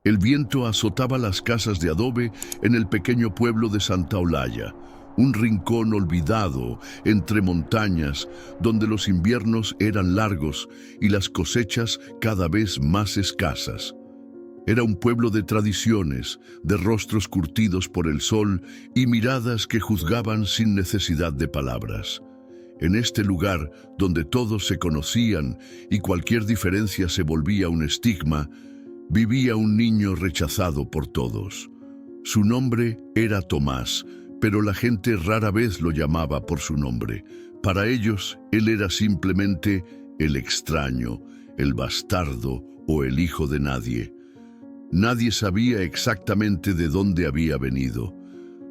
El viento azotaba las casas de adobe en el pequeño pueblo de Santa Olalla, un rincón olvidado entre montañas donde los inviernos eran largos y las cosechas cada vez más escasas. Era un pueblo de tradiciones, de rostros curtidos por el sol y miradas que juzgaban sin necesidad de palabras. En este lugar, donde todos se conocían y cualquier diferencia se volvía un estigma, vivía un niño rechazado por todos. Su nombre era Tomás, pero la gente rara vez lo llamaba por su nombre. Para ellos, él era simplemente el extraño, el bastardo o el hijo de nadie. Nadie sabía exactamente de dónde había venido.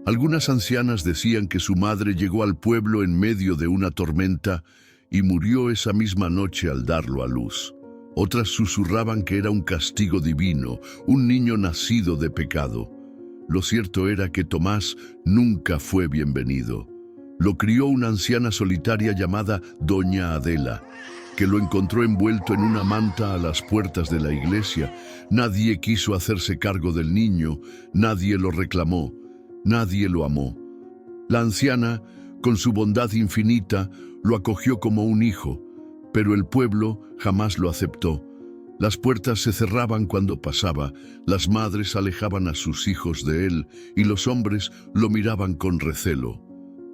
Algunas ancianas decían que su madre llegó al pueblo en medio de una tormenta y murió esa misma noche al darlo a luz. Otras susurraban que era un castigo divino, un niño nacido de pecado. Lo cierto era que Tomás nunca fue bienvenido. Lo crió una anciana solitaria llamada Doña Adela, que lo encontró envuelto en una manta a las puertas de la iglesia. Nadie quiso hacerse cargo del niño, nadie lo reclamó, nadie lo amó. La anciana, con su bondad infinita, lo acogió como un hijo, pero el pueblo jamás lo aceptó. Las puertas se cerraban cuando pasaba, las madres alejaban a sus hijos de él y los hombres lo miraban con recelo.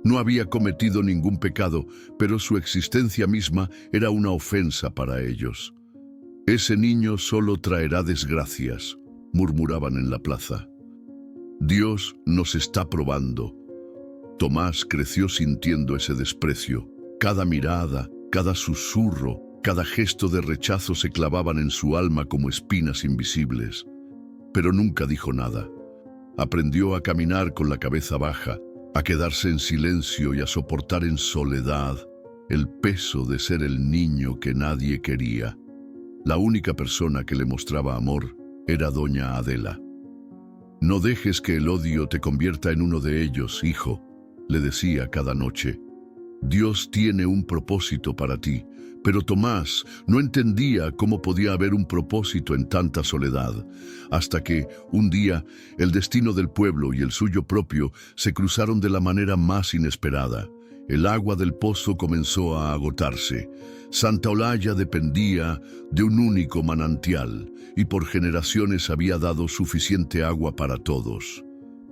No había cometido ningún pecado, pero su existencia misma era una ofensa para ellos. «Ese niño solo traerá desgracias», murmuraban en la plaza. «Dios nos está probando». Tomás creció sintiendo ese desprecio. Cada mirada, cada susurro, cada gesto de rechazo se clavaban en su alma como espinas invisibles. Pero nunca dijo nada. Aprendió a caminar con la cabeza baja, a quedarse en silencio y a soportar en soledad el peso de ser el niño que nadie quería. La única persona que le mostraba amor era Doña Adela. «No dejes que el odio te convierta en uno de ellos, hijo», le decía cada noche. «Dios tiene un propósito para ti». Pero Tomás no entendía cómo podía haber un propósito en tanta soledad, hasta que, un día, el destino del pueblo y el suyo propio se cruzaron de la manera más inesperada. El agua del pozo comenzó a agotarse. Santa Olalla dependía de un único manantial y por generaciones había dado suficiente agua para todos.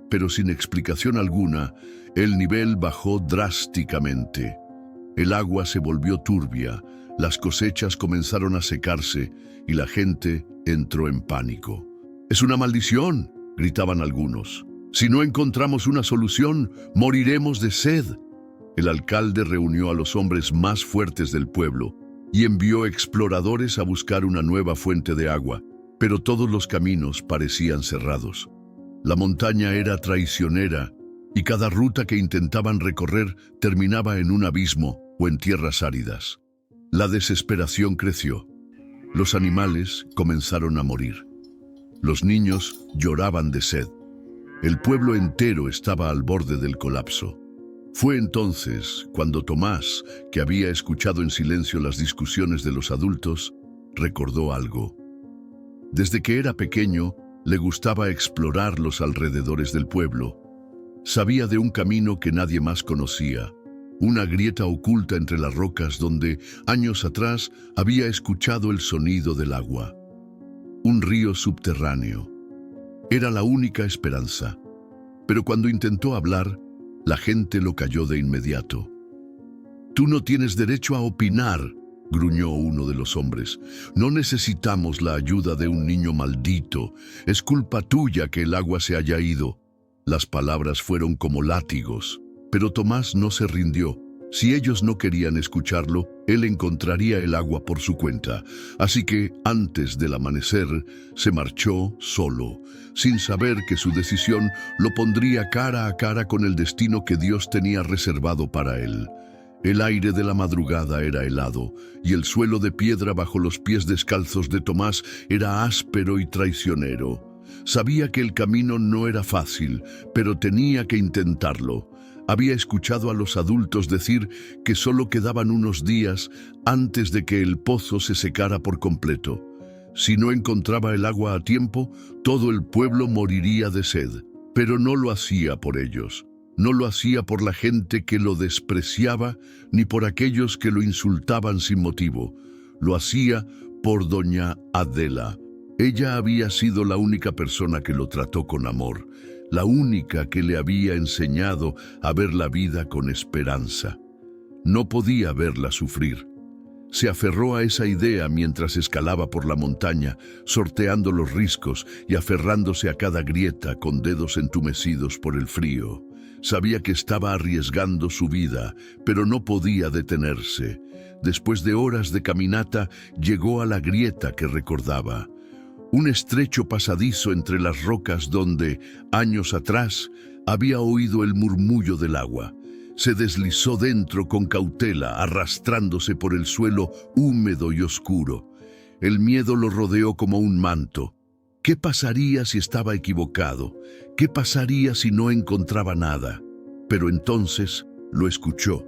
Pero sin explicación alguna, el nivel bajó drásticamente. El agua se volvió turbia, las cosechas comenzaron a secarse y la gente entró en pánico. «¡Es una maldición!», gritaban algunos. «Si no encontramos una solución, moriremos de sed». El alcalde reunió a los hombres más fuertes del pueblo y envió exploradores a buscar una nueva fuente de agua, pero todos los caminos parecían cerrados. La montaña era traicionera y cada ruta que intentaban recorrer terminaba en un abismo o en tierras áridas. La desesperación creció. Los animales comenzaron a morir. Los niños lloraban de sed. El pueblo entero estaba al borde del colapso. Fue entonces cuando Tomás, que había escuchado en silencio las discusiones de los adultos, recordó algo. Desde que era pequeño, le gustaba explorar los alrededores del pueblo. Sabía de un camino que nadie más conocía, una grieta oculta entre las rocas donde, años atrás, había escuchado el sonido del agua. Un río subterráneo. Era la única esperanza. Pero cuando intentó hablar, la gente lo calló de inmediato. «Tú no tienes derecho a opinar», gruñó uno de los hombres. «No necesitamos la ayuda de un niño maldito. Es culpa tuya que el agua se haya ido». Las palabras fueron como látigos, pero Tomás no se rindió. Si ellos no querían escucharlo, él encontraría el agua por su cuenta. Así que, antes del amanecer, se marchó solo, sin saber que su decisión lo pondría cara a cara con el destino que Dios tenía reservado para él. El aire de la madrugada era helado, y el suelo de piedra bajo los pies descalzos de Tomás era áspero y traicionero. Sabía que el camino no era fácil, pero tenía que intentarlo. Había escuchado a los adultos decir que solo quedaban unos días antes de que el pozo se secara por completo. Si no encontraba el agua a tiempo, todo el pueblo moriría de sed. Pero no lo hacía por ellos. No lo hacía por la gente que lo despreciaba, ni por aquellos que lo insultaban sin motivo. Lo hacía por doña Adela. Ella había sido la única persona que lo trató con amor, la única que le había enseñado a ver la vida con esperanza. No podía verla sufrir. Se aferró a esa idea mientras escalaba por la montaña, sorteando los riscos y aferrándose a cada grieta con dedos entumecidos por el frío. Sabía que estaba arriesgando su vida, pero no podía detenerse. Después de horas de caminata, llegó a la grieta que recordaba. Un estrecho pasadizo entre las rocas donde, años atrás, había oído el murmullo del agua. Se deslizó dentro con cautela, arrastrándose por el suelo húmedo y oscuro. El miedo lo rodeó como un manto. ¿Qué pasaría si estaba equivocado? ¿Qué pasaría si no encontraba nada? Pero entonces lo escuchó.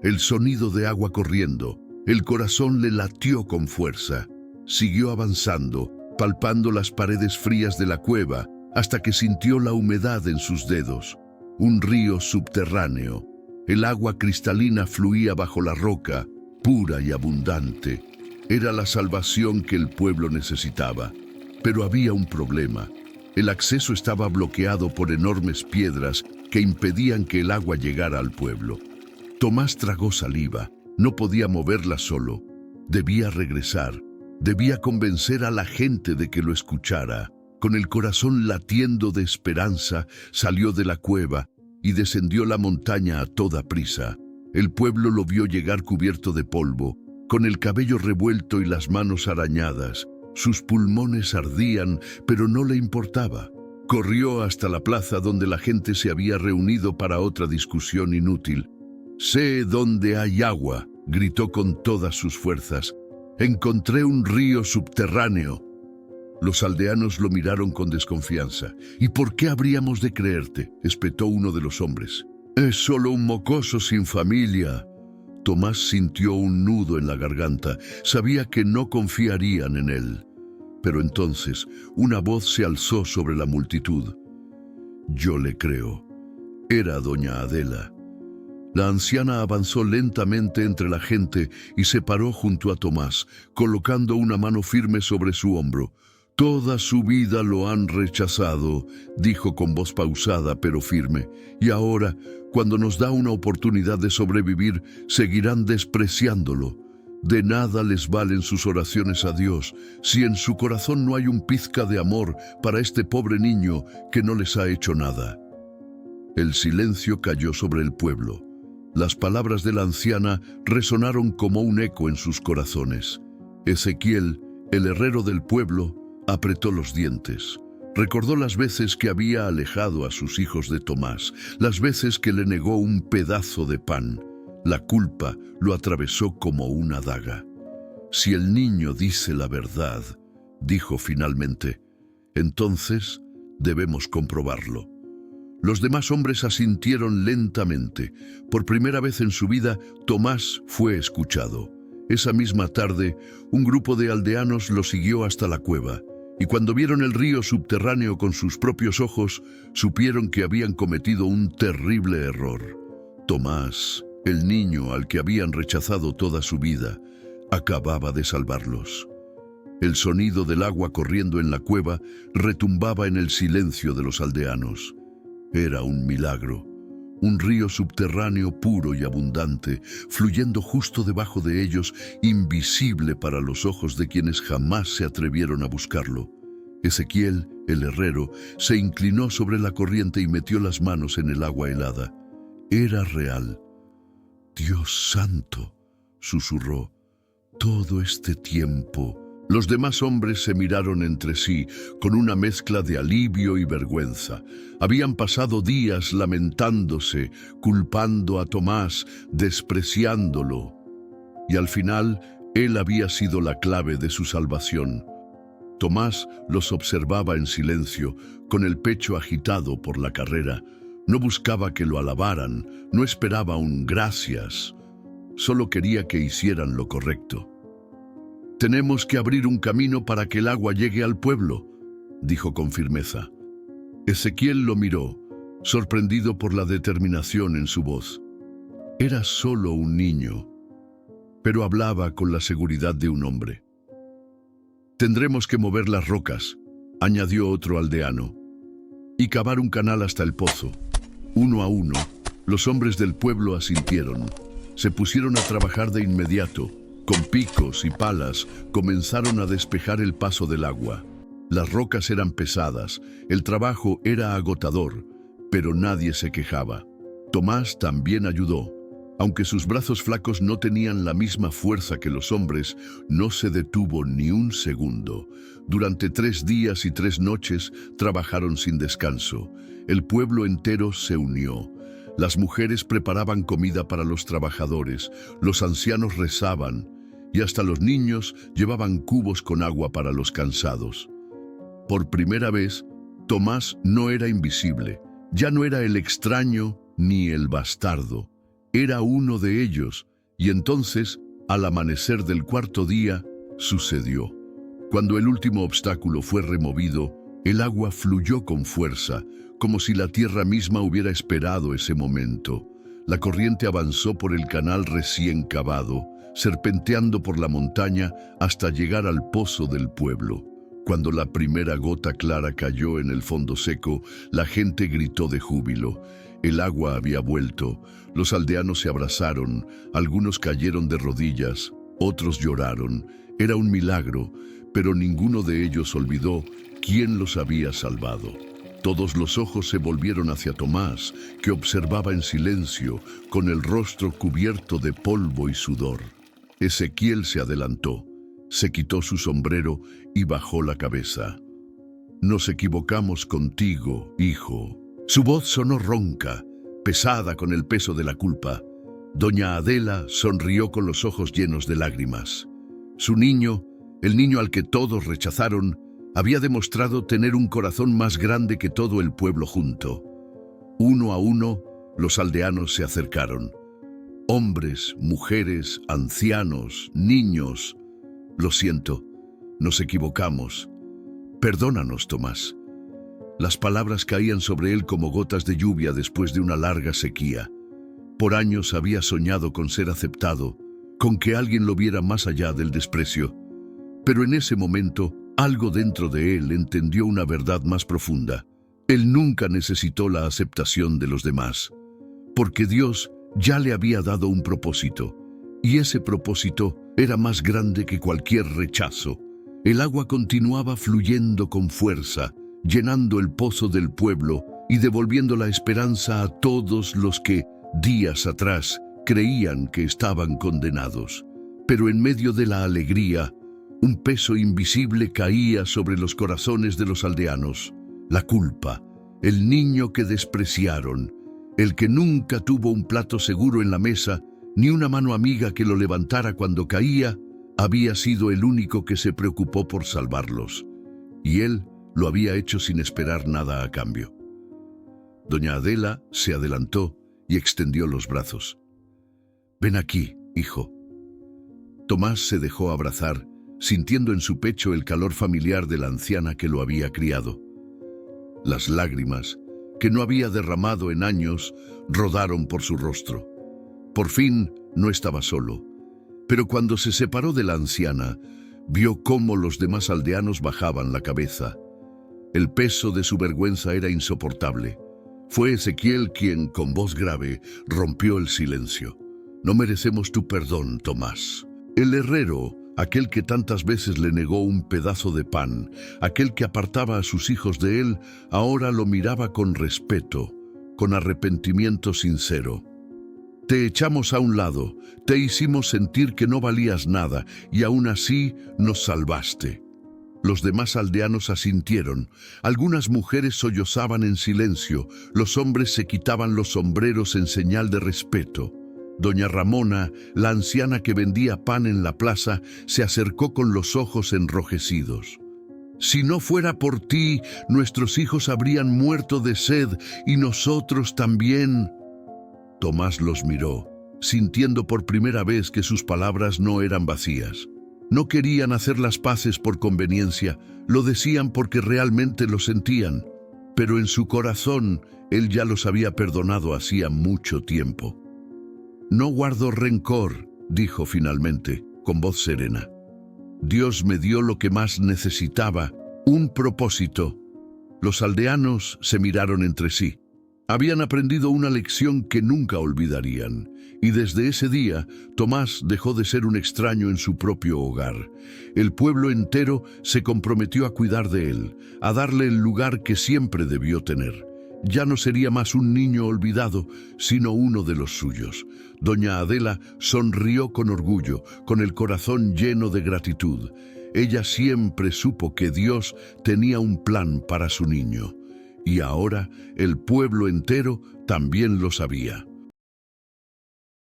El sonido de agua corriendo. El corazón le latió con fuerza. Siguió avanzando, palpando las paredes frías de la cueva, hasta que sintió la humedad en sus dedos. Un río subterráneo. El agua cristalina fluía bajo la roca, pura y abundante. Era la salvación que el pueblo necesitaba. Pero había un problema. El acceso estaba bloqueado por enormes piedras que impedían que el agua llegara al pueblo. Tomás tragó saliva. No podía moverla solo. Debía regresar. Debía convencer a la gente de que lo escuchara. Con el corazón latiendo de esperanza, salió de la cueva y descendió la montaña a toda prisa. El pueblo lo vio llegar cubierto de polvo, con el cabello revuelto y las manos arañadas. Sus pulmones ardían, pero no le importaba. Corrió hasta la plaza donde la gente se había reunido para otra discusión inútil. «Sé dónde hay agua», gritó con todas sus fuerzas. «Encontré un río subterráneo». Los aldeanos lo miraron con desconfianza. «¿Y por qué habríamos de creerte?», espetó uno de los hombres. «Es solo un mocoso sin familia». Tomás sintió un nudo en la garganta. Sabía que no confiarían en él. Pero entonces una voz se alzó sobre la multitud. «Yo le creo». Era doña Adela. La anciana avanzó lentamente entre la gente y se paró junto a Tomás, colocando una mano firme sobre su hombro. «Toda su vida lo han rechazado», dijo con voz pausada pero firme, «y ahora, cuando nos da una oportunidad de sobrevivir, seguirán despreciándolo. De nada les valen sus oraciones a Dios si en su corazón no hay un pizca de amor para este pobre niño que no les ha hecho nada». El silencio cayó sobre el pueblo. Las palabras de la anciana resonaron como un eco en sus corazones. Ezequiel, el herrero del pueblo, apretó los dientes. Recordó las veces que había alejado a sus hijos de Tomás, las veces que le negó un pedazo de pan. La culpa lo atravesó como una daga. «Si el niño dice la verdad», dijo finalmente, «entonces debemos comprobarlo». Los demás hombres asintieron lentamente. Por primera vez en su vida, Tomás fue escuchado. Esa misma tarde, un grupo de aldeanos lo siguió hasta la cueva, y cuando vieron el río subterráneo con sus propios ojos, supieron que habían cometido un terrible error. Tomás, el niño al que habían rechazado toda su vida, acababa de salvarlos. El sonido del agua corriendo en la cueva retumbaba en el silencio de los aldeanos. Era un milagro, un río subterráneo puro y abundante, fluyendo justo debajo de ellos, invisible para los ojos de quienes jamás se atrevieron a buscarlo. Ezequiel, el herrero, se inclinó sobre la corriente y metió las manos en el agua helada. Era real. «Dios santo», susurró, «todo este tiempo». Los demás hombres se miraron entre sí con una mezcla de alivio y vergüenza. Habían pasado días lamentándose, culpando a Tomás, despreciándolo. Y al final, él había sido la clave de su salvación. Tomás los observaba en silencio, con el pecho agitado por la carrera. No buscaba que lo alabaran, no esperaba un gracias. Solo quería que hicieran lo correcto. Tenemos que abrir un camino para que el agua llegue al pueblo, dijo con firmeza. Ezequiel lo miró, sorprendido por la determinación en su voz. Era solo un niño, pero hablaba con la seguridad de un hombre. Tendremos que mover las rocas, añadió otro aldeano, y cavar un canal hasta el pozo. Uno a uno, los hombres del pueblo asintieron. Se pusieron a trabajar de inmediato. Con picos y palas comenzaron a despejar el paso del agua. Las rocas eran pesadas, el trabajo era agotador, pero nadie se quejaba. Tomás también ayudó. Aunque sus brazos flacos no tenían la misma fuerza que los hombres, no se detuvo ni un segundo. Durante 3 días y 3 noches trabajaron sin descanso. El pueblo entero se unió. Las mujeres preparaban comida para los trabajadores, los ancianos rezaban, y hasta los niños llevaban cubos con agua para los cansados. Por primera vez, Tomás no era invisible. Ya no era el extraño ni el bastardo. Era uno de ellos, y entonces, al amanecer del 4.º día, sucedió. Cuando el último obstáculo fue removido, el agua fluyó con fuerza, como si la tierra misma hubiera esperado ese momento. La corriente avanzó por el canal recién cavado, serpenteando por la montaña hasta llegar al pozo del pueblo. Cuando la primera gota clara cayó en el fondo seco, la gente gritó de júbilo. El agua había vuelto. Los aldeanos se abrazaron, algunos cayeron de rodillas, otros lloraron. Era un milagro, pero ninguno de ellos olvidó quién los había salvado. Todos los ojos se volvieron hacia Tomás, que observaba en silencio, con el rostro cubierto de polvo y sudor. Ezequiel se adelantó, se quitó su sombrero y bajó la cabeza. «Nos equivocamos contigo, hijo». Su voz sonó ronca, pesada con el peso de la culpa. Doña Adela sonrió con los ojos llenos de lágrimas. Su niño, el niño al que todos rechazaron, había demostrado tener un corazón más grande que todo el pueblo junto. Uno a uno, los aldeanos se acercaron. Hombres, mujeres, ancianos, niños. «Lo siento, nos equivocamos. Perdónanos, Tomás». Las palabras caían sobre él como gotas de lluvia después de una larga sequía. Por años había soñado con ser aceptado, con que alguien lo viera más allá del desprecio. Pero en ese momento, algo dentro de él entendió una verdad más profunda. Él nunca necesitó la aceptación de los demás, porque Dios ya le había dado un propósito, y ese propósito era más grande que cualquier rechazo. El agua continuaba fluyendo con fuerza, llenando el pozo del pueblo y devolviendo la esperanza a todos los que, días atrás, creían que estaban condenados. Pero en medio de la alegría, un peso invisible caía sobre los corazones de los aldeanos. La culpa, el niño que despreciaron, el que nunca tuvo un plato seguro en la mesa, ni una mano amiga que lo levantara cuando caía, había sido el único que se preocupó por salvarlos. Y él lo había hecho sin esperar nada a cambio. Doña Adela se adelantó y extendió los brazos. «Ven aquí, hijo». Tomás se dejó abrazar, sintiendo en su pecho el calor familiar de la anciana que lo había criado. Las lágrimas, que no había derramado en años, rodaron por su rostro. Por fin no estaba solo, pero cuando se separó de la anciana, vio cómo los demás aldeanos bajaban la cabeza. El peso de su vergüenza era insoportable. Fue Ezequiel quien, con voz grave, rompió el silencio. «No merecemos tu perdón, Tomás». El herrero, aquel que tantas veces le negó un pedazo de pan, aquel que apartaba a sus hijos de él, ahora lo miraba con respeto, con arrepentimiento sincero. «Te echamos a un lado, te hicimos sentir que no valías nada, y aún así nos salvaste». Los demás aldeanos asintieron. Algunas mujeres sollozaban en silencio. Los hombres se quitaban los sombreros en señal de respeto. Doña Ramona, la anciana que vendía pan en la plaza, se acercó con los ojos enrojecidos. «Si no fuera por ti, nuestros hijos habrían muerto de sed y nosotros también». Tomás los miró, sintiendo por primera vez que sus palabras no eran vacías. No querían hacer las paces por conveniencia, lo decían porque realmente lo sentían, pero en su corazón él ya los había perdonado hacía mucho tiempo. No guardo rencor, dijo finalmente, con voz serena. Dios me dio lo que más necesitaba, un propósito. Los aldeanos se miraron entre sí. Habían aprendido una lección que nunca olvidarían, y desde ese día Tomás dejó de ser un extraño en su propio hogar. El pueblo entero se comprometió a cuidar de él, a darle el lugar que siempre debió tener. Ya no sería más un niño olvidado, sino uno de los suyos. Doña Adela sonrió con orgullo, con el corazón lleno de gratitud. Ella siempre supo que Dios tenía un plan para su niño. Y ahora el pueblo entero también lo sabía.